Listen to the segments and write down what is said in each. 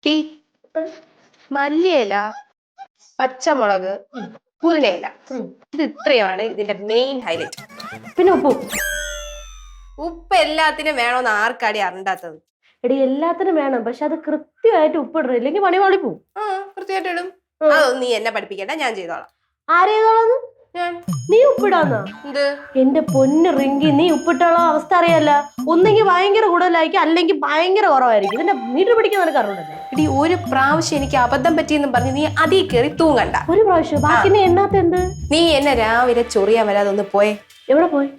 Tea മല്ലിയില, പച്ചമുളക്, പുതിനയില, ഇത് ഇത്രയാണ് ഇതിന്റെ മെയിൻ ഹൈലൈറ്റ്. പിന്നെ ഉപ്പും. ഉപ്പ് എല്ലാത്തിനും വേണോന്ന് ആർക്കാടി അറിണ്ടാത്തത്? എടി എല്ലാത്തിനും വേണം, പക്ഷെ അത് കൃത്യമായിട്ട് ഉപ്പിടണം, ഇല്ലെങ്കിൽ പണി പാളി പോവും. കൃത്യമായിട്ട് ഇടും. അതൊന്നും നീ എന്നെ പഠിപ്പിക്കണ്ട, ഞാൻ ചെയ്തോളാം. ആരേതോളന്ന്? ഞാൻ. നീ ഉപ്പിടാന്നാ? എന്ത്? എന്റെ പൊന്ന് റിങ്കി, നീ ഉപ്പിട്ടുള്ള അവസ്ഥ അറിയാല്ല. ഒന്നെങ്കിൽ ഭയങ്കര കൂടുതലായിരിക്കും, അല്ലെങ്കിൽ ഭയങ്കര കുറവായിരിക്കും. ഇതിന്റെ മീറ്റർ പിടിക്കാൻ നിനക്ക് അറിയണ്ടല്ലേ? ഇടി, ഒരു പ്രാവശ്യം എനിക്ക് അബദ്ധം പറ്റിയെന്നും പറഞ്ഞ് നീ അതീ കയറി തൂങ്ങണ്ട. ഒരു പ്രാവശ്യം? ബാക്കി നീ എണ്ണാത്ത എന്ത്? നീ എന്നെ രാവിലെ ചൊറിയാൻ വരാതെ ഒന്ന് പോയെ. എവിടെ പോയി?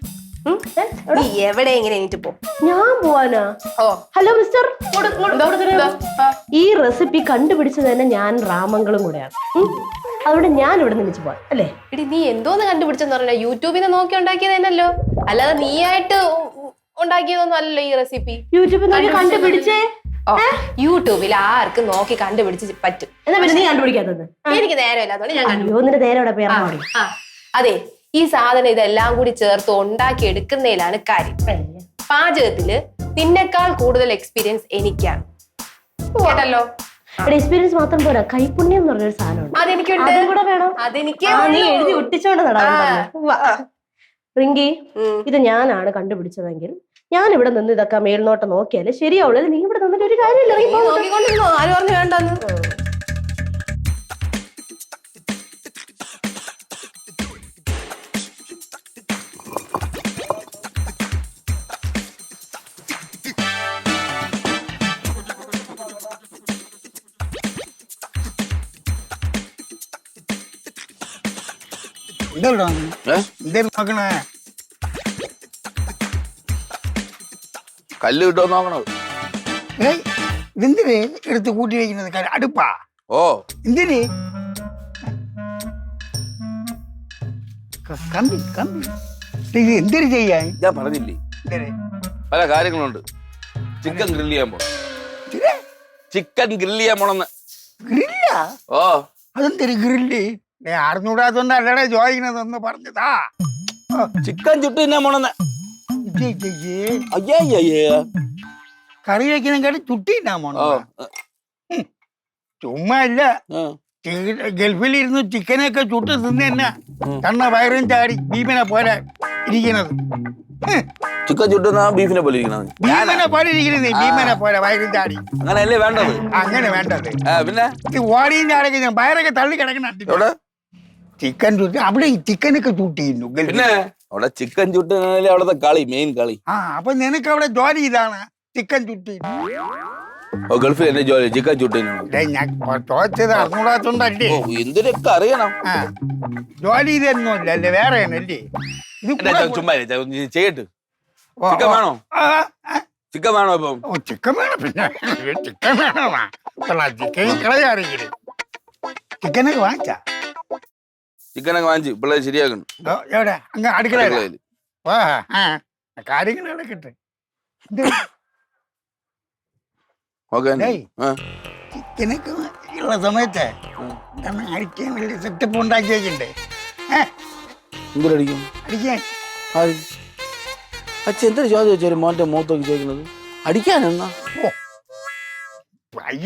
നീ എവിടെ എങ്ങനെ എനിക്ക് പോ? ഞാൻ പോവാനാ? ഹലോ മിസ്റ്റർ, ഈ റെസിപ്പി കണ്ടുപിടിച്ചത് തന്നെ ഞാൻ രാമങ്ങളും കൂടെയാണ്. അതുകൊണ്ട് ഞാൻ ഇവിടെ നിന്ന് പോവാൻ അല്ലേ? എടി, നീ എന്തോന്ന് കണ്ടുപിടിച്ചെന്ന് പറഞ്ഞാ യൂട്യൂബിൽ നിന്ന് നോക്കി ഉണ്ടാക്കിയത് തന്നെയല്ലോ, അല്ലാതെ നീയായിട്ട് ഉണ്ടാക്കിയതൊന്നും അല്ലല്ലോ ഈ റെസിപ്പി. യൂട്യൂബിൽ നോക്കി കണ്ടുപിടിച്ചേ? യൂട്യൂബിൽ ആർക്കും നോക്കി കണ്ടുപിടിച്ച് പറ്റും. എന്നാ പിന്നെ നീ കണ്ടുപിടിക്കാത്തത്? എനിക്ക് നേരമില്ലാത്തതുകൊണ്ട് ഞാൻ കണ്ടുപിടിച്ചു. നേരെ പേരാ? അതെ, ഈ സാധനം ഇതെല്ലാം കൂടി ചേർത്ത് ഉണ്ടാക്കി എടുക്കുന്നതിലാണ് കാര്യം. പാചകത്തില് നിന്നെക്കാൾ കൂടുതൽ എക്സ്പീരിയൻസ് എനിക്കാണ് കേട്ടല്ലോ. എക്സ്പീരിയൻസ് മാത്രം പോരാ, കൈപുണ്യം എന്ന് പറഞ്ഞൊരു സാധനമുണ്ട്, അതെനിക്കുണ്ട്. അതും കൂടെ വേണം. അതെനിക്ക് നീ എഴുതി ഒട്ടിച്ചോണ്ട് നടാൻ. റിങ്കി, ഇത് ഞാനാണ് കണ്ടുപിടിച്ചതെങ്കിൽ ഞാൻ ഇവിടെ നിന്ന് ഇതൊക്കെ മേൽനോട്ടം നോക്കിയാലേ ശരിയാവുള്ളൂ. നീ ഇവിടെ നിന്നിട്ട് ഒരു കാര്യമില്ല. ആര് പറഞ്ഞു വേണ്ടെന്ന്? നോക്കണേ കല്ല് കിട്ടോ നോക്കണത്. ഇതെന്തിന് എടുത്ത് കൂട്ടി വയ്ക്കുന്നത്? അടുപ്പാ? ഓ, എന്തിന്? കമ്പി കമ്പി ഇത് എന്തിനു ചെയ്യാൻ? ഞാൻ പറഞ്ഞില്ലേ, പല കാര്യങ്ങളുണ്ട്. ചിക്കൻ ഗ്രില്ല് ചെയ്യാൻ പോണം. ചിക്കൻ ഗ്രില്ല് ചെയ്യാൻ പോണെന്ന്. ഗ്രില്ല? ഓ, അതെന്തൊരു ഗ്രില്ല്? അറിഞ്ഞൂടാത്തോണ്ട് അല്ലടെ ചോദിക്കണതൊന്ന് പറഞ്ഞതാ. ചിക്കൻ ചുട്ട് തിന്നാൻ പോണെന്ന്. കറി വയ്ക്കുന്ന കേട്ട് ചുട്ടി തിന്നാൻ പോണോ? ചുമ്മാ ഇല്ല, ഗൾഫിലിരുന്ന് ചിക്കനൊക്കെ ചുട്ട് തിന്ന് തന്നെ കണ്ണ വയറും ചാടി ബീഫിനെ പോലെ ഇരിക്കണത്. ചിക്കൻ ചുട്ടുന്ന ബീഫിനെ പോലെ ഇരിക്കണത്. ബീഫിനെ പോലെ ഇരിക്കണത്, ബീഫിനെ പോലെ വയറും ചാടി. അങ്ങനെയല്ലേ വേണ്ടത്? അങ്ങനെ വേണ്ടത്. പിന്നെ ഓടിയും ചാടൊക്കെ ഞാൻ വയറൊക്കെ തള്ളി കിടക്കണ ചിക്കൻ ചുട്ട് അവിടെ ചിക്കനൊക്കെ ചുട്ടിരുന്നു. പിന്നെ അവിടെ ചിക്കൻ ചുട്ട് അവിടത്തെ കളി, മെയിൻ കളി. അപ്പൊ നിനക്ക് അവിടെ ജോലി ഇതാണ്, ചിക്കൻ ചുട്ടി. ഗൾഫിൽ എന്നെ ജോലി ചിക്കൻ ചുട്ട് ഞാൻ ചോദിച്ചത് അറിഞ്ഞൂടാത്തോണ്ടല്ലേ. എന്തിനൊക്കെ അറിയണം. ജോലി ഇതൊന്നുമില്ല അല്ലേ, വേറെ അല്ലേ? ചുമ്മാ ചെയ്യട്ട്. ചിക്കൻ വേണോ? ചിക്കൻ വേണോ? ഇപ്പം ചിക്കൻ വേണം. പിന്നെ ചിക്കൻ വേണോ? ചിക്കൻ കളയാറിയില്ലേ? ചിക്കനൊക്കെ വാങ്ങിച്ചാ? ചിക്കനൊക്കെ വാങ്ങിച്ചു പിള്ളേർ ശരിയാക്കണം. എവിടെ? അങ്ങ് അടുക്കളയിൽ. കാര്യങ്ങൾ നടക്കട്ടെ. ചിക്കനൊക്കെ ഉള്ള സമയത്ത് അടിക്കാൻ വലിയ സെറ്റപ്പ് ഉണ്ടാക്കി വെക്കണ്ടേ? എന്തിനടിക്കും? അടിക്കാൻ അച്ഛൻ എന്തൊരു ചോദ്യം ചോദിച്ചാലും മോന്റെ മുഖത്തൊക്കെ ചോദിക്കുന്നത് അടിക്കാനെന്നാ?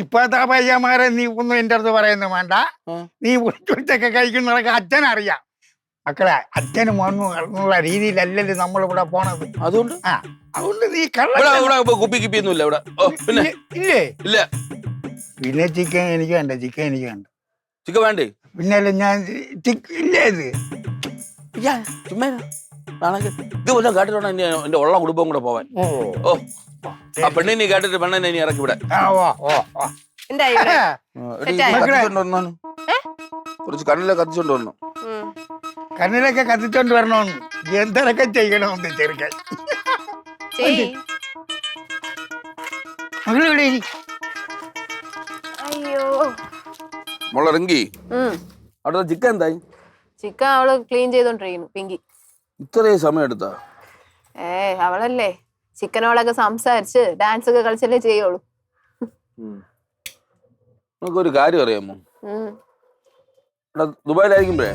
ഇപ്പത്തെ പയ്യന്മാരെ നീ ഒന്നും എന്റെ അടുത്ത് പറയുന്നത് വേണ്ട. നീ ഉച്ചൊക്കെ കഴിക്കുന്നതൊക്കെ അച്ഛനറിയാം. മക്കളെ, അച്ഛനും മോനുള്ള രീതിയിലല്ലല്ലോ നമ്മളിവിടെ പോണത്. അതുകൊണ്ട് അതുകൊണ്ട് നീ കുപ്പി കിപ്പിയൊന്നുമില്ല ഇവിടെ. ഇല്ലേ? ഇല്ല. പിന്നെ ചിക്കൻ എനിക്ക് വേണ്ട, ചിക്കൻ എനിക്ക് വേണ്ട. ചിക്കൻ വേണ്ടേ? പിന്നല്ല ഞാൻ ഇല്ലേ ഇത് ഇത് വല്ലതും കേട്ടിട്ടുണ്ടോ എന്റെ ഉള്ള കുടുംബം കൂടെ പോവാൻ? ഓ, ആ പെണ്ണിനെ കേട്ടിട്ട് പെണ്ണിനെ ഇനി ഇറക്കി ഇവിടെ. കുറച്ച് കണ്ണിലെ കത്തിച്ചോണ്ട് വരണം. കണ്ണിലൊക്കെ കത്തിച്ചോണ്ട് വരണമെന്ന് എന്തൊക്കെ ചെയ്യണമെന്ന് ചെറുക്കാൻ. മകളിവിടെ മുളറിങ്കി അവിടെ ചിക്കൻ എന്തായി? ചിക്കൻ അവള് ക്ലീൻ ചെയ്തോണ്ടിരിക്കുന്നു പിങ്കി. ഇത്രയും സമയം എടുത്താ? അവളല്ലേ ചിക്കനോടൊക്കെ സംസാരിച്ച് ഡാൻസ് ഒക്കെ കളിച്ചല്ലേ ചെയ്യുള്ളൂ. നമുക്കൊരു കാര്യം അറിയാമോ? ഇവിടെ ദുബായിലായിരിക്കുമ്പോഴേ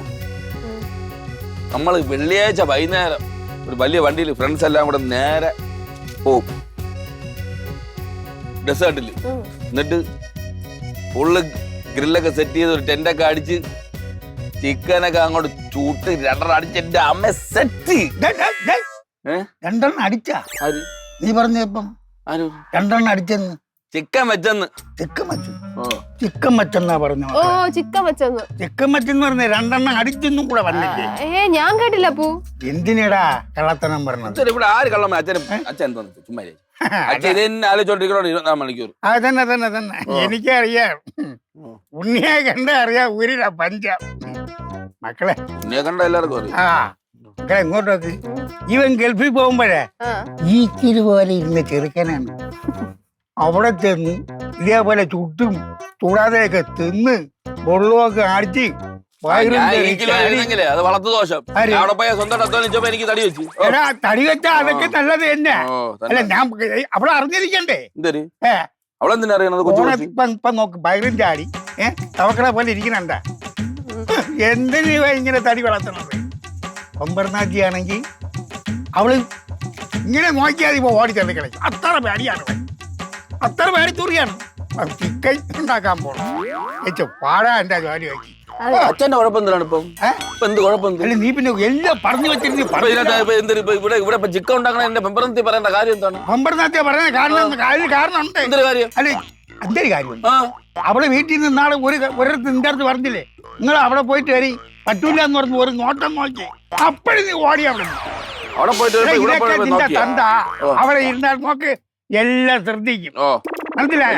നമ്മൾ വെള്ളിയാഴ്ച വൈകുന്നേരം ഒരു വലിയ വണ്ടിയിൽ ഫ്രണ്ട്സ് എല്ലാം കൂടെ നേരെ പോവും ഡെസേർട്ടിൽ. എന്നിട്ട് ഫുള്ള് ഗ്രില്ലൊക്കെ സെറ്റ് ചെയ്ത് ഒരു ടെന്റൊക്കെ അടിച്ച് ചിക്കനൊക്കെ അങ്ങോട്ട് ചൂട്ട് രണ്ടെണ്ണം അടിച്ച് എന്റെ അമ്മ സെറ്റ്. രണ്ടെണ്ണം അടിച്ചാ ആര് നീ പറഞ്ഞപ്പം ആര് രണ്ടെണ്ണം അടിച്ചെന്ന് ചിക്കൻ വെച്ചെന്ന്. ചിക്കൻ വെച്ചു ഓ ചിക്കൻ വെച്ചെന്നാ പറഞ്ഞു. ഓ ചിക്കൻ വെച്ചെന്ന്. ചിക്കൻ വെച്ചെന്ന് പറഞ്ഞ രണ്ടെണ്ണം അടിച്ചെന്നും കൂടെ വന്നില്ലേ? ഞാൻ കേട്ടില്ല പൂ. എന്തിനടാ കള്ളത്തനം പറഞ്ഞത്? അച്ഛൻ ഇവിടെ ആര് കള്ളം അച്ഛൻ എന്താ ചുമ്മാ അച്ഛൻ ഇത് തന്നെ ആലോചിച്ചോണ്ടിരിക്കണോ 24 മണിക്കൂർ. തന്നെ തന്നെ തന്നെ എനിക്കറിയാം. ഉണ്ണിയെ കണ്ട അറിയാം ഊരില പഞ്ച മക്കളെ. ഉണ്ണിയെ കണ്ട എല്ലാവർക്കും അറിയാം. ആ മക്കളെ ഇങ്ങോട്ടൊക്കെ ഇവൻ ഗൾഫിൽ പോകുമ്പോഴേ ഈ പോലെ ഇരുന്ന് ചെറുക്കനാണ്. അവിടെ ചെന്ന് ഇതേപോലെ ചുട്ടും ചൂടാതെയൊക്കെ തിന്ന് വെള്ളമൊക്കെ അടിച്ച് അത് വളർത്തു ദോഷം. അവിടെ പോയ സ്വന്തം അധ്വാനിച്ചപ്പോ എനിക്ക് തടി വെച്ചു. തടി വെച്ചാ അതൊക്കെ നല്ലത് തന്നെ. അല്ല ഞാൻ അവിടെ അറിഞ്ഞിരിക്കണ്ടേ? അവളെന്തിനാ അറിയണത്? ഇപ്പൊ നോക്ക് ബൈറും ചാടി തവക്കട പോലെ ഇരിക്കണണ്ട. എന്തിനു ഇങ്ങനെ തടി വളർത്തണത്? ഒമ്പർനാജിയാണെങ്കിൽ അവള് ഇങ്ങനെ നോക്കിയാൽ ഇപ്പൊ ഓടി ചെന്ന് കളിക്കും. അത്ര പേടിയാണ്, അത്ര പേടിത്തുറിയാണ്. ചിക്കൻ ഉണ്ടാക്കാൻ പോണം പാടാ എന്റെ ജോലി വെച്ച്. അച്ഛന്റെ കുഴപ്പം എന്തിനാണ് ഇപ്പം? എന്ത് കുഴപ്പം? അല്ല നീ പിന്നെ എല്ലാം പറഞ്ഞു വെച്ചിരുന്നു. ഇവിടെ ചിക്കൻ ഉണ്ടാക്കണ എന്റെ പെമ്പറത്തി പറയേണ്ട കാര്യം എന്താണ്? പെമ്പറത്തിയ പറയുന്ന കാരണം ഉണ്ട്. എന്തൊരു കാര്യം? അല്ലെ എന്തൊരു കാര്യം? അവളെ വീട്ടിൽ നിന്ന് നാളെ ഒരിടത്ത് നിന്റെ അടുത്ത് പറഞ്ഞില്ലേ നിങ്ങൾ അവിടെ പോയിട്ട് വരി പറ്റൂല എന്ന് പറഞ്ഞു ഒരു നോട്ടം നോക്കി അപ്പോഴും നീ ഓടി അവിടെ പോയിട്ട് നിന്റെ തന്ത അവിടെ ഇരുന്നാൽ നോക്ക് എല്ലാം ശ്രദ്ധിക്കും. മനസ്സിലായ?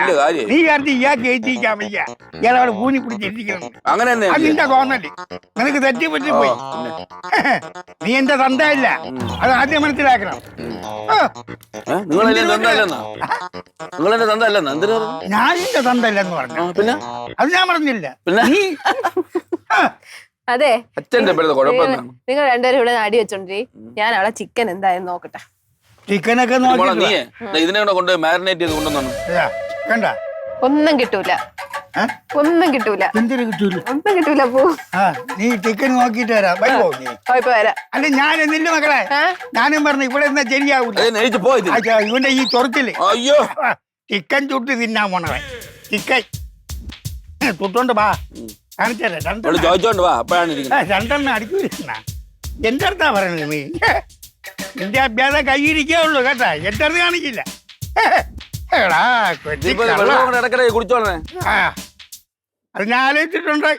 നീ വിചാരിച്ച് ഇയാൾക്ക് എഴുതിക്കാൻ വയ്യ, ഇയാളവിടെ കൂനി പിടിച്ചിരിക്കണം. അങ്ങനെ അതിന്റെ തോന്നല് നിനക്ക് തെറ്റിപ്പറ്റി പോയി. നീ എന്റെ തന്തയല്ല, അത് ആദ്യം മനസ്സിലാക്കണം. ഞാൻ എന്റെ തന്തല്ലെന്ന് പറഞ്ഞു. പിന്നെ അത് ഞാൻ പറഞ്ഞില്ല. നീ അതെ അച്ഛന്റെ കുഴപ്പം നിങ്ങൾ രണ്ടുപേരും ഇവിടെ അടി വെച്ചോണ്ടി. ഞാൻ അവിടെ ചിക്കൻ എന്തായാലും നോക്കട്ടെ. ചിക്കനൊക്കെ നീ ഇതിനെ കൊണ്ട് മാരിനേറ്റ് ചെയ്ത് കൊണ്ടുവന്നു കണ്ട ഒന്നും കിട്ടൂല, ഒന്നും കിട്ടൂല. എന്തിനു കിട്ടൂല? ഒന്നും കിട്ടൂല പൂ. നീ ചിക്കൻ നോക്കിട്ട് വരാം. വരുമോ നീ? ഇപ്പൊ വരാം. അല്ല ഞാൻ എന്നില്ല മക്കളെ, ഞാനും പറഞ്ഞു ഇവിടെ എന്നാ ശരിയാവൂല. ഇവന്റെ ഈ ചൊറച്ചില് അയ്യോ ചിക്കൻ ചുട്ട് തിന്നാൻ പോണവൻ. ചിക്കൻ ചുട്ടോണ്ട് വാ കാണിച്ചേരാ. രണ്ടെണ്ണം അടിക്കൂല. എന്റെ അടുത്താ പറയണത് നീ. നിന്റെ അഭ്യാസം കൈയിരിക്കേ ഉള്ളൂ കേട്ടാ, എന്റെ അടുത്ത് കാണിക്കില്ല. കുടിച്ചോളേ. അത് ഞാൻ ആലോചിച്ചിട്ടുണ്ട്.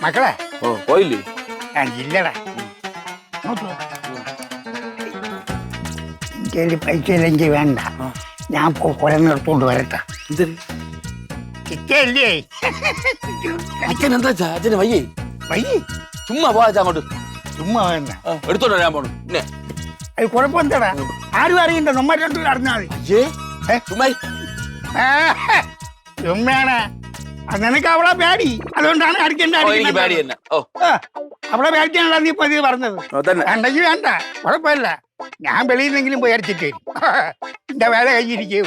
മക്കളെ പോയില്ലേ? ഇല്ലടാ, എനിക്ക് പൈസ ഇല്ലെങ്കിൽ വേണ്ട, ഞാൻ കുറെ നിർത്തോണ്ട് വരട്ടെ. ചിക്കല്ലേ അച്ഛൻ എന്താ അച്ഛന് വയ്യേ? വയ്യേ ചുമ്മാ പോവാ അങ്ങോട്ട്. ചുമ്മാ വേണ്ട, എടുത്തോണ്ടോ ഞാൻ പോണു. അത് കുഴപ്പം എന്താടാ? ആരും അറിയണ്ട, നമ്മൾ രണ്ടുപേരും അറിഞ്ഞാൽ മതി. ചുമ്മാണ് നിനക്ക് അവളെ പേടി, അതുകൊണ്ടാണ് അടിക്കണ്ട. അവളെ പേടിക്കാനുള്ള നീ ഇപ്പൊ ഇത് പറഞ്ഞത്. വേണ്ടെങ്കിൽ വേണ്ട, കുഴപ്പമില്ല. ഞാൻ വെളിയിലെങ്കിലും പോയി അടിച്ചിട്ട് വരും. എന്റെ വേല കഴിഞ്ഞിരിക്കും.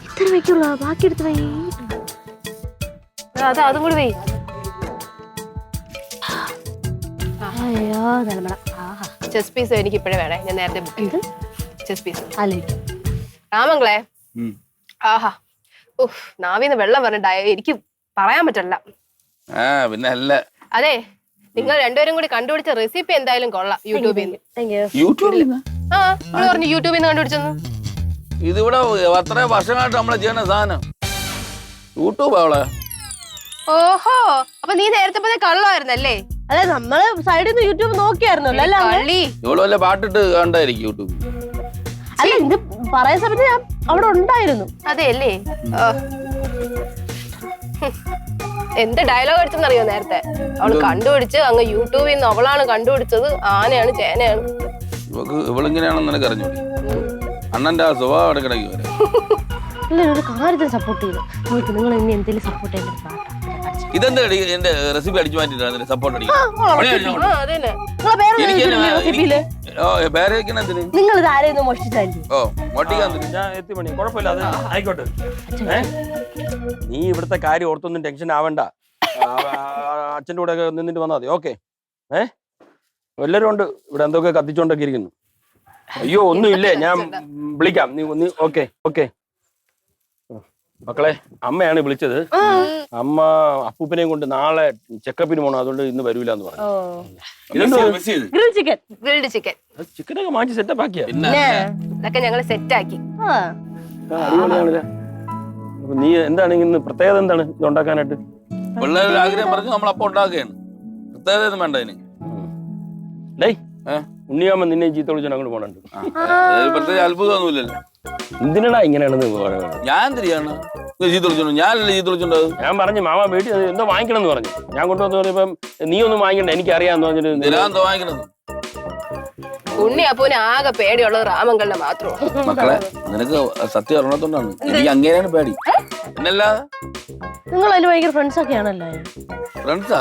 ഇത്ര വയ്ക്കുള്ളൂ, ബാക്കി എടുത്ത് വൈ. അതും കൂടി വൈ. അയ്യോ ചെസ് പീസ് എനിക്ക് ഇപ്പഴേ വേണേ. ഞാൻ നേരത്തെ ബുക്ക് ചെയ്തു ചെസ് പീസ്. ആലോചിക്കും രാമങ്ങളെ, ആഹാ ഉഫ്, നാവിന്ന് വെള്ളം പറഞ്ഞിട്ട് എനിക്ക് പറയാൻ പറ്റില്ല. പിന്നെ അല്ല, അതെ നിങ്ങൾ രണ്ടുപേരും കൂടി കണ്ടുപിടിച്ച റെസിപ്പി എന്തായാലും കൊള്ളാം. യൂട്യൂബിൽ നിന്ന് പറഞ്ഞു, യൂട്യൂബിൽ നിന്ന് കണ്ടുപിടിച്ചെന്ന്. ഇതിവിടെ അത്ര വർഷമായിട്ട് നമ്മളെ ചെയ്യണ സാധനം യൂട്യൂബ് അവളെ. ഓഹോ, അപ്പൊ നീ നേരത്തെ പോലെ കള്ളായിരുന്നല്ലേ? അതെ, നമ്മള് സൈഡിൽ നിന്ന് യൂട്യൂബ് നോക്കിയായിരുന്നല്ലോ. ഇവള് വല്ല പാട്ടിട്ട് കണ്ടായിരിക്കും യൂട്യൂബ്. അല്ല, ഇത് പറയുന്ന സമയത്ത് ഞാൻ അവിടെ ഉണ്ടായിരുന്നു. അതെ അല്ലേ? എന്ത് ഡയലോഗ് അടിച്ചെന്നറിയോ നേരത്തെ? അവള് കണ്ടുപിടിച്ച് അങ്ങ് യൂട്യൂബിൽ നിന്ന് അവളാണ് കണ്ടുപിടിച്ചത്. ആനയാണ് ചേനയാണ്. ഇവളിങ്ങനെയാണെന്ന് നിനക്ക് അറിഞ്ഞു. അണ്ണന്റെ ആ സ്വഭാവം എടുക്കണമെങ്കിൽ ഒരു കാര്യത്തിന് സപ്പോർട്ട് ചെയ്തു. നിങ്ങൾ ഇനി എന്തെങ്കിലും സപ്പോർട്ട് ചെയ്യേണ്ട. ഇതെന്താ എന്റെ റെസിപ്പി അടിച്ചു മാറ്റിട്ടാണ് സപ്പോർട്ട് അടിക്കുന്നത്? പേര് വെക്കണ എന്തിന്? നിങ്ങൾ ഇത് ആരെയൊന്ന് മോഷ്ടിച്ചല്ലേ? ഓ മോട്ടിക്കാൻ ഞാൻ എത്തിമണി കുഴപ്പമില്ല, അത് ആയിക്കോട്ടെ. നീ ഇവിടുത്തെ കാര്യം ഓർത്തൊന്നും ടെൻഷൻ ആവണ്ട. അച്ഛൻ്റെ കൂടെ ഒക്കെ നിന്നിട്ട് വന്നാൽ മതി. ഓക്കെ? എല്ലാവരും ഉണ്ട് ഇവിടെ, എന്തൊക്കെ കത്തിച്ചോണ്ടൊക്കെ ഇരിക്കുന്നു. അയ്യോ ഒന്നുമില്ലേ, ഞാൻ വിളിക്കാം. നീ ഓക്കെ. മക്കളെ, അമ്മയാണ് വിളിച്ചത്. അമ്മ അപ്പൂപ്പനെയും കൊണ്ട് നാളെ ചെക്കപ്പിന് പോകണം, അതുകൊണ്ട് ഇന്ന് വരൂല എന്ന് പറഞ്ഞു. Grill chicken. ഗ്രിൽഡ് ചിക്കൻ ചിക്കനൊക്കെ മാറ്റി സെറ്റപ്പ് ആക്കിയാ? ഇതൊക്കെ ഞങ്ങള് സെറ്റ് ആക്കി. അടിപൊളിയാണല്ലേ. അപ്പൊ നീ എന്താണ് ഇന്ന് പ്രത്യേകത, എന്താണ് ഇത് ഉണ്ടാക്കാനായിട്ട്? പിള്ളേരുടെ ആഗ്രഹം പറഞ്ഞു നമ്മളപ്പം ഉണ്ടാക്കുകയാണ്. പ്രത്യേകത ഒന്നും വേണ്ട ഇതിന്. ഡേയ്, ഉണ്ണിയാമ്മ നിന്നെ ചീത്ത വിളിച്ചോണ്ട് അങ്ങോട്ട് പോകണുണ്ട്. പ്രത്യേക അത്ഭുതമൊന്നുമില്ലല്ലോ. എന്തിനാടാ ഇങ്ങനെയാണെന്ന് ഞാൻ തിരിയാണ് ചീത്ത വിളിച്ചോണ്ട്? ഞാനല്ലേ ചീത്ത വിളിച്ചോണ്ട്? ഞാൻ പറഞ്ഞു മാമ വീട്ടിൽ എന്തോ വാങ്ങിക്കണം എന്ന് പറഞ്ഞു. ഞാൻ കൊണ്ടുവന്ന് പറഞ്ഞപ്പം നീ ഒന്നും വാങ്ങിക്കണ്ട, എനിക്കറിയാന്ന് പറഞ്ഞിട്ട് എന്തിനാന്തോ വാങ്ങിക്കണത്? ഉണ്ണി അപ്പൂന് ആകെ പേടിയുള്ളത് രാമങ്കളിനെ മാത്രമാണ്. മക്കളെ, നിനക്ക് സത്യം അറിയണത്തോണ്ടാണ് എനിക്ക് അങ്ങനെയാണ് പേടി. എന്നല്ലാതെ നിങ്ങൾ അതിന് ഭയങ്കര ഫ്രണ്ട്സ് ഒക്കെ ആണല്ലോ. ഫ്രണ്ട്സാ?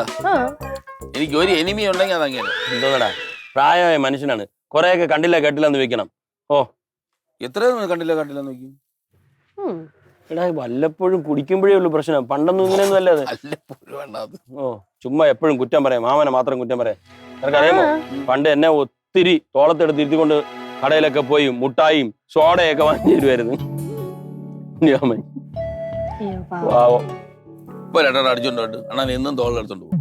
എനിക്ക് ഒരു എനിമി ഉണ്ടെങ്കിൽ അതങ്ങനെ. എന്തോടാ, പ്രായമായ മനുഷ്യനാണ്, കൊറേയൊക്കെ കണ്ടില്ല കേട്ടില്ല എന്ന് വെക്കണം. ഓ, എത്രയൊന്നും കണ്ടില്ല നോക്കി. എടാ, വല്ലപ്പോഴും കുടിക്കുമ്പോഴേ ഉള്ളൂ പ്രശ്നം, പണ്ടൊന്നും ഇങ്ങനെയൊന്നും അല്ലേ അത്. ഓ, ചുമ്മാ എപ്പോഴും കുറ്റം പറയാം, മാമനെ മാത്രം കുറ്റം പറയാം. നിനക്കറിയാമോ, പണ്ട് എന്നെ ഒത്തിരി തോളത്തെടുത്ത് ഇരുത്തിക്കൊണ്ട് കടയിലൊക്കെ പോയി മുട്ടായും സോഡയൊക്കെ വാങ്ങി തരുമായിരുന്നു. ഇപ്പൊ രണ്ടെണ്ണം അടിച്ചോണ്ടോട്ട് അണ്ണാൻ എന്നും തോളെടുത്തോണ്ട് പോകും.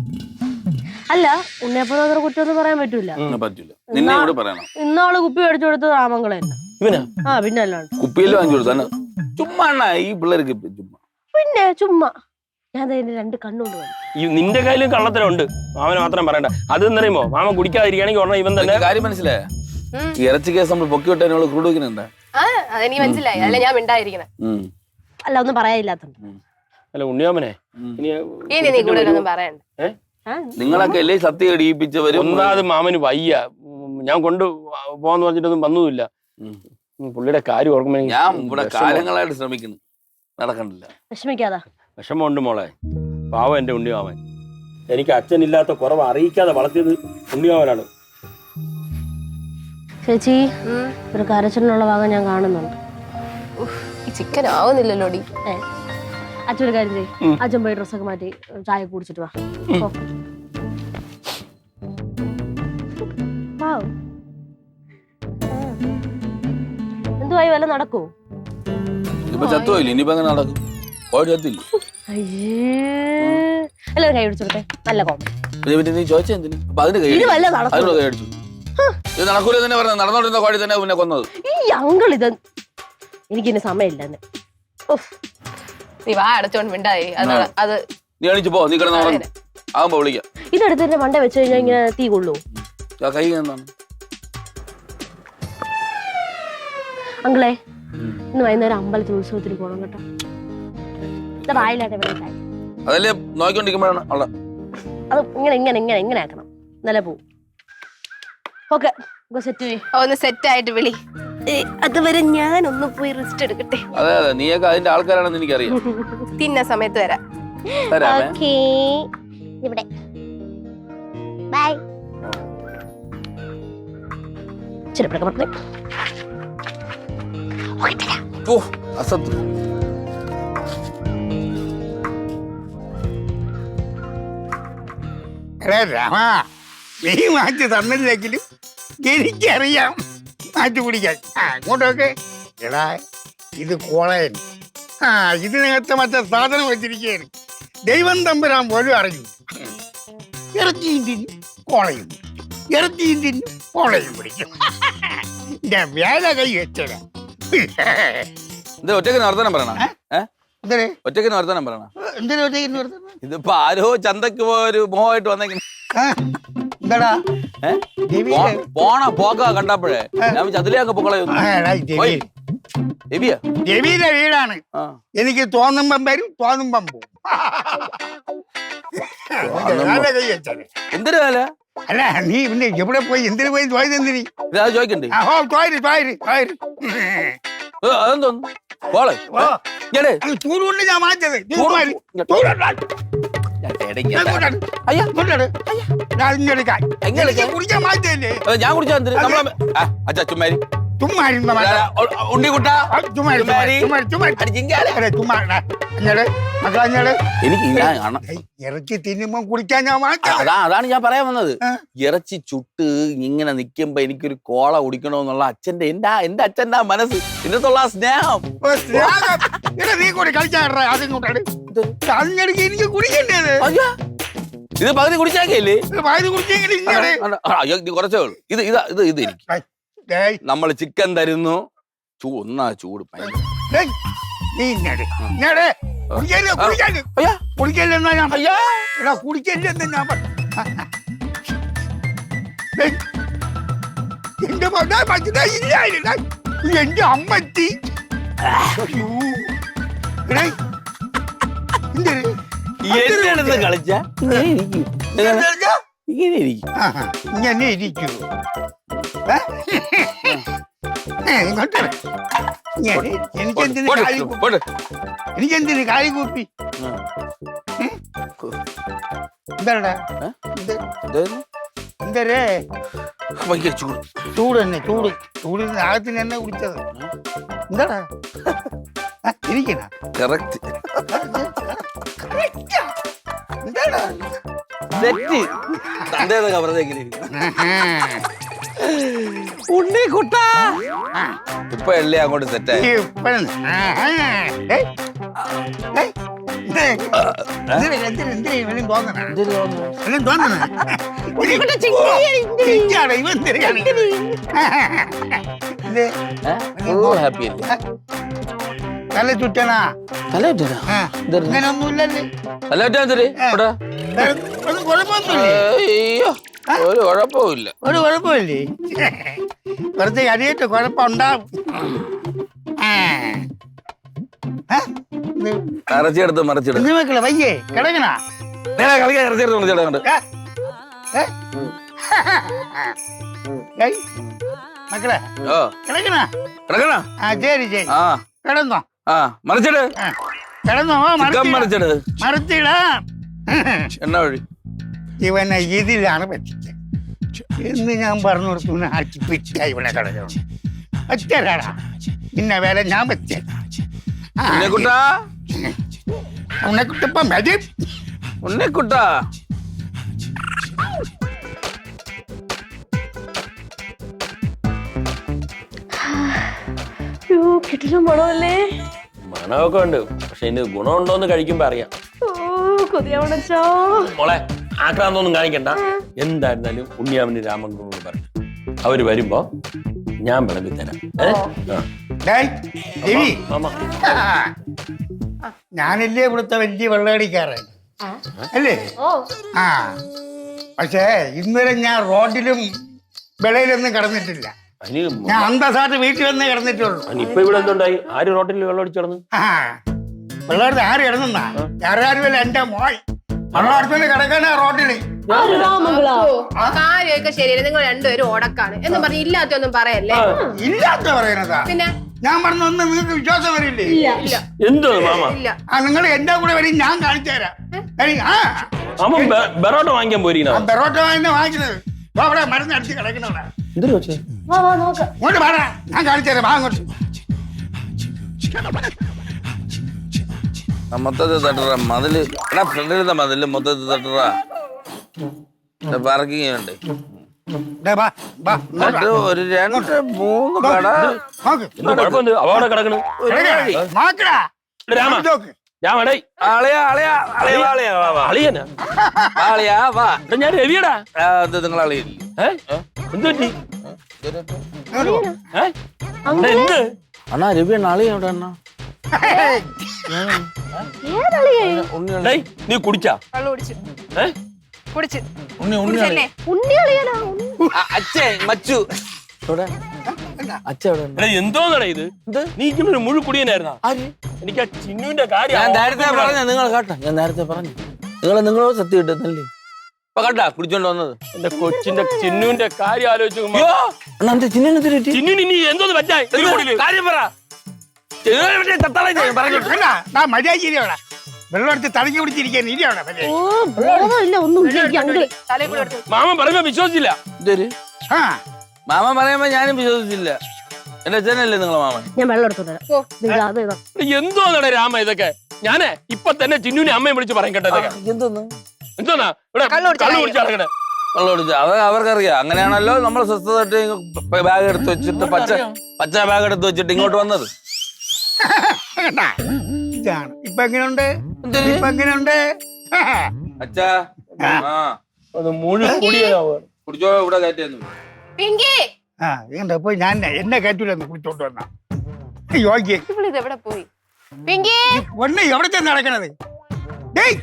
അല്ല, ഉണ്ണിയപ്പൻ കുറ്റമൊന്നും പറയാൻ പറ്റൂല. പറ്റൂല, നിന്നെ കൂടെ പറയണം. ഇന്നാള് കുപ്പി മേടിച്ചു കൊടുത്തത് രാമങ്കളെ. ഇവനാ? പിന്നെ അല്ലാണ്ട് കുപ്പിയിൽ വാങ്ങിച്ചു കൊടുത്തു. ചുമ്മാ അണ്ണാ ഈ പിള്ളേർക്ക് ചുമ്മാ ഞാൻ രണ്ട് കണ്ണുകൊണ്ട് വന്നു. ഈ നിന്റെ കയ്യിലും കള്ളത്തരമുണ്ട്, മാമന് മാത്രം പറയണ്ട. അതെന്ന് പറയുമ്പോ മാമ കുടിക്കാതിരിക്കുകയാണെങ്കിൽ ഉടനെ ഇവൻ തന്നെ. കാര്യം മനസ്സിലായ? ഈ ഇറച്ചി കേസ് നമ്മൾ പൊക്കി വിട്ടാൽ ക്രൂഡ് വെക്കുന്നുണ്ടാ? അതെനിക്ക് മനസ്സിലായി, അല്ല ഞാൻ മിണ്ടായിരിക്കണേ. അല്ല, ഒന്നും പറയാനില്ലാത്തോണ്ട്. അല്ല ഉണ്ണിയാമനെ, ഇനി നീ കൂടുതലൊന്നും പറയണ്ട. നിങ്ങളൊക്കെ അല്ലേ സത്യം ഇടിയിപ്പിച്ചവരും. ഒന്നാമത് മാമന് വയ്യ, ഞാൻ കൊണ്ട് പോവാന്ന് പറഞ്ഞിട്ടൊന്നും വന്നതുമില്ല. പുള്ളിയുടെ കാര്യം ഓർക്കുമ്പോ ഞാൻ ഇവിടെ കാലങ്ങളായിട്ട് ശ്രമിക്കുന്നു, നടക്കണ്ടില്ല. വിഷമിക്കാതാ. വിഷമമുണ്ട് മോളെ, പാവം എന്റെ ഉണ്ണിമാവൻ. എനിക്ക് അച്ഛനില്ലാത്ത കുറവ് അറിയിക്കാതെ വളർത്തിയത് ഉണ്ണിമാവനാണ്. ചേച്ചി, ഒരു കരച്ചിലുള്ള ഭാഗം ഞാൻ കാണുന്നുണ്ട്. ഈ ചിക്കൻ ആവുന്നില്ലല്ലോ. അച്ഛൻ ഒരു കാര്യം ചെയ്യും, അച്ഛൻ പോയി ഡ്രസ്സൊക്കെ മാറ്റി ചായ കുടിച്ചിട്ട് വാ. എന്തുവായി, വല്ല നടക്കൂ? ഇപ്പൊ ചത്തുപോയില്ല, ഇനിയിപ്പോ അങ്ങനെ നടക്കും. ചത്തില്ല. എല്ലാവരും കൈ പിടിച്ചോട്ടെ, നല്ല കോമഡി. നീ ചോദിച്ചെന്തിന്? അപ്പൊ അതിന് കൈ അടിച്ചു. ഇത് നടക്കൂല തന്നെ പറഞ്ഞത്, നടന്നോണ്ടിരുന്ന കോഴി തന്നെ പിന്നെ കൊന്നത്. ഈ അങ്കിൾ ഇത് എനിക്കിന് സമയമില്ലെന്ന്. നീ വാ അടച്ചോണ്ട് മിണ്ടായി. അത് നീ എണീച്ചു പോ, നീ കിടന്ന് ആകുമ്പോ വിളിക്കാം. ഇതെടുത്ത് എന്റെ മണ്ട വെച്ച് കഴിഞ്ഞാൽ ഇങ്ങനെ തീ കൊള്ളൂ. കൈ എന്താണ്? അങ്കിളെ, ഇന്ന് വൈകുന്നേരം അമ്പലത്തിൽ ഉത്സവത്തിന് പോകണം കേട്ടോ. അതല്ലേ നോക്കിക്കൊണ്ടിരിക്കുമ്പോഴാണ് അവിടെ. അത് ഇങ്ങനെ ഇങ്ങനെ ഇങ്ങനെ ഇങ്ങനെ ആക്കണം, നല്ല പോവും. ഓക്കെ, സെറ്റ് ഒന്ന് സെറ്റ് ആയിട്ട് വിളി. അതുവരെ ഞാനൊന്ന് പോയി റെസ്റ്റ് എടുക്കട്ടെ. അതെ അതെ, നീയൊക്കെ അതിന്റെ ആൾക്കാരാണെന്ന് എനിക്കറിയാം. തിന്ന സമയത്ത് വരാം. ഇവിടെ ബൈ. അസത്ത് രാമ, നീ മാറ്റി തന്നില്ലെങ്കിലും എനിക്കറിയാം മാറ്റി പിടിക്കാൻ. അങ്ങോട്ടൊക്കെ എടാ, ഇത് കോളയൻ. ഇതിനകത്ത് മറ്റേ സാധനം വെച്ചിരിക്കുകയാണ്. ദൈവം തമ്പുരാൻ പോലും അറിഞ്ഞു. ഇറച്ചിയും തിന്നും കോളയും, ഇറച്ചിയും തിന്നും കോളയും പിടിക്കും. ഞാൻ വേല കൈ വെച്ചടാ. ഒറ്റയ്ക്ക് വർത്തമാനം പറയണം. ഒറ്റയ്ക്ക് വർത്തമാനം പറയണം. ഇതിപ്പോ ആരോ ചന്തക്ക് പോയൊരു മോഹമായിട്ട് വന്നേക്കുന്നു. എന്താടാ പോണ പോക്ക കണ്ടപ്പോഴേ ഞാൻ അതിലേക്ക് പൊക്കളയൊന്നും. രവിയുടെ വീടാണ്. എനിക്ക് തോന്നുമ്പം വരും, തോന്നുമ്പം പോവും. എന്തൊരു കാല? അല്ല, നീ പിന്നെ എവിടെ പോയി, എന്തിനു പോയി പോയത്? എന്തിന് ചോദിക്കണ്ടേ? അതെന്തോന്നു ചൂടുകൊണ്ട് ഞാൻ മാറ്റത്. ഇടയ്ക്ക് ഇങ്ങോട്ടാണ്. അയ്യാ ഇങ്ങോട്ടാണ്. ഞാൻ ഇങ്ങെടുക്കാം. എങ്ങനെ എനിക്ക് കുടിക്കാൻ മാറ്റല്ലേ? ഞാൻ കുടിച്ചാ നമ്മളെ അച്ഛാ ചുമ്മാരി ചുമ്മാ ഇരുന്ന ഉണ്ണിക്കുട്ടാ ചുമ്മാ ചുമ്മാ എനിക്ക് ഞാൻ കാണാം ഇറച്ചി തിന്നുമ്പോ കുടിക്കാൻ ഞാൻ മാറ്റാം. അതാണ് ഞാൻ പറയാൻ വന്നത്. ഇറച്ചി ചുട്ട് ഇങ്ങനെ നിക്കുമ്പോ എനിക്കൊരു കോള കുടിക്കണോന്നുള്ള അച്ഛന്റെ എന്റെ അച്ഛന്റെ മനസ്സ് ഇതിനകത്തുള്ള ആ സ്നേഹം. നീ കൂടി കളിച്ചാട അതിങ്ങോട്ടാണ് അതിനിടയ്ക്ക് എനിക്ക് കുടിക്കേണ്ടത്. ഇത് പകുതി കുടിച്ചാക്കല്ലേ? പകുതി കുടിച്ചെങ്കിൽ കുറച്ചേ ഉള്ളൂ. ഇത് എനിക്ക് നമ്മൾ ചിക്കൻ തരുന്നു. ഒന്നാ ചൂട് കുടിക്കല്ലെന്നാ ഞാൻ കുടിക്കല്ലെന്ന് ഞാൻ എന്റെ അമ്മത്തി കളിച്ച ഇങ്ങനെ ഇരിക്കൂ. എനിക്കെന്തിന് കാലി കൂപ്പി എന്താടാ എന്തരേ ചൂട് ചൂട് തന്നെ ചൂടിന് ആകത്തിന് എന്നെ കുടിച്ചത് എന്താടാ ഇരിക്കണ കറക്റ്റ് എന്താടാ ഉണ്ണിക്കുട്ടാ ഇപ്പൊ എല്ലാം അങ്ങോട്ട് സെറ്റായി. ഹാപ്പി അല്ലേ? തല ചുറ്റണാ തലയിട്ടാ അങ്ങനൊന്നുമില്ലല്ലേ? അയ്യോ ഒരു കുഴപ്പമില്ല. ഒരു കുഴപ്പമില്ലേ? വെറുതെ അടിയിട്ട് കുഴപ്പമുണ്ടാവും. ഇറച്ചിയെടുത്ത് മറിച്ചിടും. മക്കളെ വയ്യേ കിടക്കണ കളിക്കാൻ ഇറച്ചിയെടുത്ത് മറിച്ചിടുന്നുണ്ട്. മക്കളെ ഓ കിടക്കണ കിടക്കണ. ആ ശരി ശരി ആ കിടന്നോ. ആ മറിച്ചിട്. കിടന്നോ മറിച്ചിട്. മറിച്ചിടാം. എണ്ണ വഴി ഇവനെ ഇതിലാണ് പറ്റിച്ചത് എന്ന് ഞാൻ പറഞ്ഞു കൊടുത്തു. ആക്കി പിറ്റായി ഇവിടെ കിടന്നു ഒറ്റരാടാ പിന്നെ വേല ഞാൻ പറ്റിയ ഉണ്ണിക്കുട്ടാ ഉണ്ണിക്കുട്ടിപ്പം വരും. ഉണ്ണിക്കുട്ടാ കിട്ടില്ല മണമല്ലേ? മണമൊക്കെ ഉണ്ട്, പക്ഷെ ഇതിന് ഗുണമുണ്ടോന്ന് കഴിക്കുമ്പോ അറിയാം. കൊതിയാവണച്ചോ മോളെ ആക്രാന്തമൊന്നും കാണിക്കണ്ട. എന്തായിരുന്നാലും ഉണ്ണിയാമന് രാമനോട് പറഞ്ഞു അവര് വരുമ്പോ ഞാൻ വിളമ്പി തരാം. ഞാനല്ലേ ഇവിടുത്തെ വലിയ വെള്ളയടിക്കാരൻ അല്ലേ? ആ പക്ഷേ ഇന്നലെ ഞാൻ റോഡിലും വെളയിലൊന്നും കിടന്നിട്ടില്ല. ഞാൻ അന്തസ്സായിട്ട് വീട്ടിൽ വന്നേ കിടന്നിട്ടുള്ളൂ. ഇപ്പൊ ഇവിടെ എന്തുണ്ടായി? ആര് റോട്ടിൽ വെള്ളം അടിച്ചു കിടന്നു? വെള്ളം ആര് കിടന്നാ? ആരാരുമല്ല എന്റെ മോൾ വെള്ളം കിടക്കാനാ റോഡില്. കാര്യമൊക്കെ ശരിയല്ല. നിങ്ങൾ രണ്ടുപേരും ഓടക്കാണ് എന്ന് പറഞ്ഞ് ഇല്ലാത്തൊന്നും പറയല്ലേ. ഇല്ലാത്ത പറയുന്നതാ. പിന്നെ ഞാൻ പറഞ്ഞൊന്നും നിങ്ങൾക്ക് വിശ്വാസം വരില്ലേ? എന്തോ മാമ നിങ്ങൾ എന്റെ കൂടെ വരും, ഞാൻ കാണിച്ചു തരാം. ബെറോട്ട വാങ്ങിക്കാൻ പോയിരിക്കണം. ബെറോട്ട വാങ്ങിക്കുന്നത് അവിടെ മരുന്ന് അടിച്ച് കിടക്കണവിടെ. ഇങ്ങോട്ട് പാടാ, ഞാൻ കാണിച്ചു തരാം. അങ്ങോട്ട് മൊത്തത്തിൽ തട്ടറ മതില്. എടാ ഫ്രണ്ടിലത്തെ മതില് മൊത്തത്തിൽ തട്ടറ. പാർക്കിങ് ഉണ്ട്. ഒരു 2-3 കട അവിടെ കിടക്കണു. ഞാൻ രവിയടാ. നിങ്ങൾ അളിയില്ല. എന്ത് പറ്റി? എന്ത് അണ്ണാ രവി അണ്ണ അളിയ എവിടെ അണ്ണാ? നീ കുടിച്ചാ? എന്തോന്നടാ ഇത്? നീ ഒരു മുഴു കുടിയനായിരുന്നാ? എനിക്ക് ആ ചിന്നുവിന്റെ കാര്യം ഞാൻ നേരത്തെ പറഞ്ഞ നിങ്ങൾ കേട്ടോ. ഞാൻ നേരത്തെ പറഞ്ഞു നിങ്ങളോട് സത്യം കിട്ടുന്നല്ലേ ഇപ്പൊ കണ്ടാ കുടിച്ചോണ്ട് വന്നത്. എന്റെ കൊച്ചിന്റെ ചിന്നുവിന്റെ കാര്യം ആലോചിച്ചു. ചിന്നുവിന് ഇനി എന്തോന്ന് പറ്റായി? കാര്യം പറ. മര്യാദ വെള്ളം എടുത്ത് തലക്കി പിടിച്ചിരിക്കാൻ ഇനി അവിടെ പല്ലേ ഓ ബോധമില്ല ഒന്നും ഇല്ല എനിക്ക് അങ്കിൾ. തലയിൽ കൂടെ എടുത്ത് മാമൻ പറയുമ്പോ വിശ്വസിച്ചില്ല. ഇതൊരു ആ മാമൻ പറയുമ്പോ ഞാനും വിശ്വസിച്ചില്ല. എന്റെ അച്ഛനല്ലേ നിങ്ങളെ മാമൻ? ഞാൻ വെള്ളം എടുത്തു തരാം. ഇതാ, അത് ഇതാ. എന്തോന്നടേ രാമ ഇതൊക്കെ? ഞാനേ ഇപ്പൊ തന്നെ ചിന്നുവിനെ അമ്മയെ വിളിച്ച് പറയും കേട്ടോ ഇതൊക്കെ. എന്തോന്ന് എന്തോന്നാ ഇവിടെ കള്ളു കുടിച്ച് നടക്കണേ? വെള്ളം കുടിച്ചു അവർക്കറിയാം. അങ്ങനെയാണല്ലോ നമ്മൾ സ്വസ്ഥമായിട്ട് ബാഗ് എടുത്ത് വെച്ചിട്ട് പച്ച ബാഗ് എടുത്ത് വെച്ചിട്ട് ഇങ്ങോട്ട് വന്നത്. കണ്ടാ? ഇതാണ് ഇപ്പൊ എങ്ങനെയുണ്ട്? ഇപ്പൊ എങ്ങനെയുണ്ട്? അച്ഛാ ആ അത് മുഴുവൻ കുടിയാവും. കുടിച്ചോ ഇവിടെ കയറ്റിയെന്നു. പിങ്കി ആ ഇതുണ്ട് ഇപ്പൊ ഞാൻ എന്നെ കയറ്റൂലെന്ന് കുളിച്ചോണ്ട് വന്ന യോഗ്യ ഇവളിത് എവിടെ പോയി? പിങ്കി ഒന്ന് എവിടെ ചെന്ന് നടക്കണത്? ഡേയ്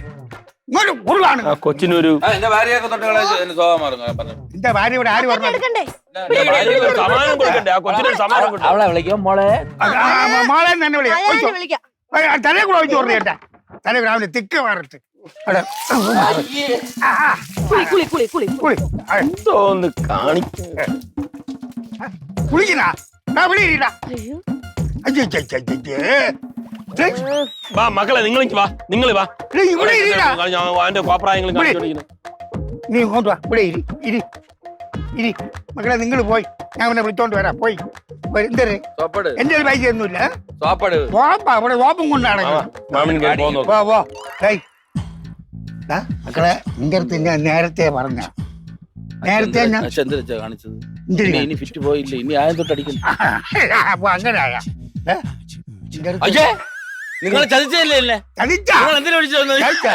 ഇങ്ങോട്ട് ഉരുളാണ്. ആ കൊച്ചിനൊരു എന്റെ ഭാര്യയൊക്കെ തൊട്ടുകളെ എന്റെ സ്വഭാവം മാറും പറഞ്ഞു. എന്റെ ഭാര്യ ഇവിടെ ആര് പറഞ്ഞത്? എടുക്കണ്ടേ? ഭാര്യയ്ക്ക് സമാനം കൊടുക്കണ്ടേ? ആ കൊച്ചിനൊരു സമാനം കൊടുക്കണ്ടേ? അവളെ വിളിക്കും മോളെ. മോളെ തന്നെ ഞാൻ വിളിക്കാം. തലേ കൂടെ ഒഴിച്ചു പറഞ്ഞു കേട്ടാ. തലേ രാവിലെ തിക്ക് മാറിട്ട് അവിടെ കുളി കുളി കുളി കുളി. കുളി എന്തോന്ന് കാണിക്ക. കുളിക്കണ ഇവിടെ ഇരിക്കണ. അയ്യോ. വാ മക്കളെ നിങ്ങളിക്ക് വാ. നിങ്ങൾ വാ. ഇവിടെ ഇരിക്കണ. അവന്റെ കോപ്രായങ്ങൾ കാണിച്ചോണ്ടിരിക്കുന്നത്. നീ ഇങ്ങോട്ട് വാ. ഇവിടെ ഇരി ഇരി ഇരി. മക്കളെ നിങ്ങൾ പോയി ഞാൻ അവനെ വിളിച്ചോണ്ട് വരാം. പോയി എന്തേ സോപ്പട് എന്റെ ഒരു പൈസ ഒന്നുമില്ല. സോപ്പട് വാപ്പാ അവിടെ വാപ്പും കൊണ്ടാണ്. മാമൻ കേറി പോന്നോ. വാ വാ. മക്കളെ നിന്റെ അടുത്ത് ഞാൻ നേരത്തെ പറഞ്ഞ നേരത്തെ ഞാൻ എന്തിനാ കാണിച്ചത്? എന്തിനാ? ഇനി ഫിറ്റ് പോയില്ല. ഇനി ആയം തൊട്ട് അടിക്കുന്നു. അപ്പൊ അങ്ങനെ ആകാം. അയ്യേ നിങ്ങൾ ചതിച്ചല്ലേ? ചതിച്ചാ? നിങ്ങൾ എന്തിനാ വിളിച്ചത്? ചതിച്ചാ?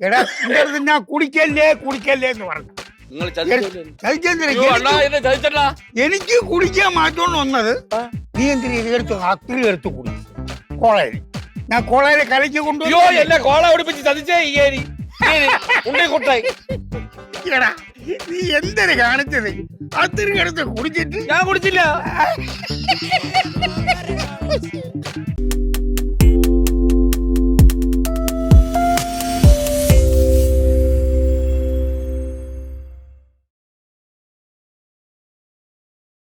എടാ നിന്റെ അടുത്ത് ഞാൻ കുടിക്കല്ലേ കുടിക്കല്ലേ എന്ന് പറഞ്ഞു. നിങ്ങൾ ചതിച്ചല്ലേ? ചതിച്ചെന്തിനാ? എനിക്ക് കുടിക്കാൻ മാറ്റോണ്ട് വന്നത് നീ എന്തിനാ ഇത് എടുത്തു അത്ര എടുത്ത് കുടി കോളേജ്. ഞാൻ കോളേജിൽ കലക്കി അയ്യോ കൊണ്ടുപോയി. എന്നെ കോള പിടിപ്പിച്ച് ചതിച്ചേ ഈ ഏരി. ഉണ്ടേ കുട്ടായി. എടാ നീ എന്തിനു കാണിച്ചത്? അത്തിരി എടുത്ത് കുടിച്ചിട്ട് ഞാൻ കുടിച്ചില്ല.